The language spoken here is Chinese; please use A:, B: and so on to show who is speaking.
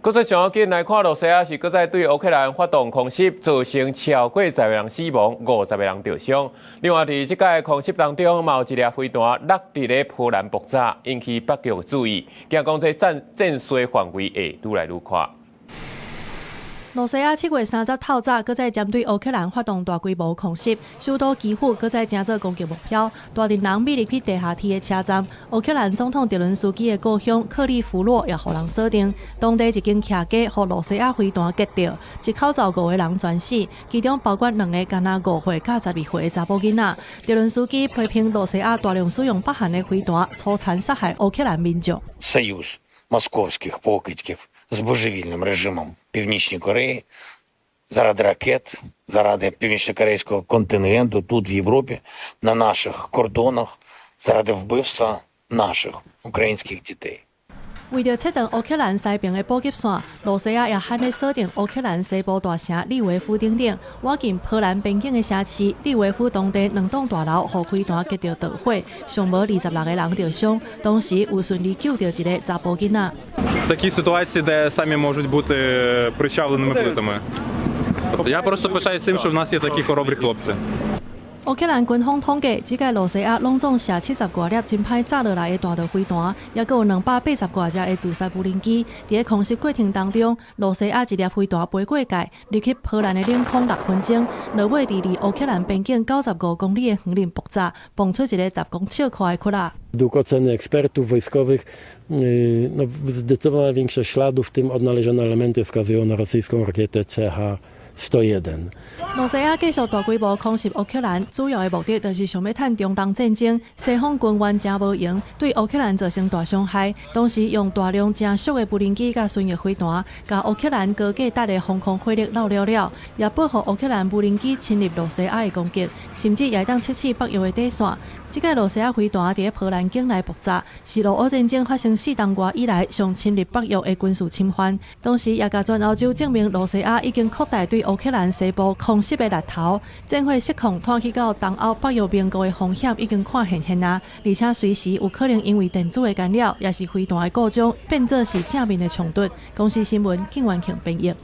A: 國際上近來看，羅西亞是擱再對烏克蘭發動空襲，造成超過10個人死亡，50個人受傷。另外，在這屆空襲當中，有一粒飛彈落在咧波蘭爆炸，引起北約注意，驚講這戰術範圍會愈來愈寬。
B: 羅西亞7月30透早，擱再針對烏克蘭發動大規模空襲，首都基輔擱再成做攻擊目標。大陣人密入去地下鐵的車站，烏克蘭總統澤倫斯基的故鄉克利夫洛也予人鎖定。當地一間徛家，被羅西亞飛彈擊到，一口罩5個人全死，其中包括2個敢若5歲甲12歲的查甫囡仔。澤倫斯基批評羅西亞大量使用北韓的飛彈，粗殘殺害烏克蘭民眾。
C: Союз московських покидьків з божевільним режимом Північної Кореї заради ракет, заради північно-корейського контингенту тут в Європі, на наших кордонах, заради вбивства наших українських дітей.
B: 為了切斷烏克蘭西邊的補給線，羅西亞也罕咧鎖定烏克蘭西部大城利維夫等等，挖進波蘭邊境的城市利維夫當地2棟大樓，互飛彈擊到導火，上無26個人受傷，當時有順利救到一個查甫囡仔。
D: Такі ситуації, де самі можуть бути причавленими плитами. Тобто я просто пишаюсь тим, що в нас є такі хоробрі хлопці.
B: 烏克蘭軍方統計，這屆羅西亞攏總射70多粒真歹炸落來的大道飛彈，也閣有280多隻的自殺無人機。在空襲過程當中，羅西亞一粒飛彈飛過界，入去波蘭的領空6分鐘，落尾離烏克蘭邊境95公里的遠鄰爆炸，蹦出一個10公尺寬的窟窿。
E: Według oceny ekspertów wojskowych zdecydowana większość śladów, w tym odnalezione elementy, wskazują na rosyjską rakietę CH-101.
B: 羅西亞繼續大規模空襲烏克蘭，主要的目的就是想要趁中東戰爭，西方軍援真無用，對烏克蘭造成大傷害。同時用大量真俗的無人機甲巡弋飛彈，甲烏克蘭高價值的防空火力撈了，也保護烏克蘭無人機侵入羅西亞的攻擊，甚至也當測試北約的底線。這個羅西亞飛彈在波蘭境內爆炸，是俄烏戰爭發生4個多月以來上侵入北約的軍事侵犯。同時也甲全歐洲證明羅西亞已經擴大對烏克蘭西部空襲的力頭，戰火失控拖去到東歐北約盟國的風險已經看現啊！而且隨時有可能因為電子的干擾，也是飛彈的故障，變作是正面的衝突。公司新聞，景元慶編譯。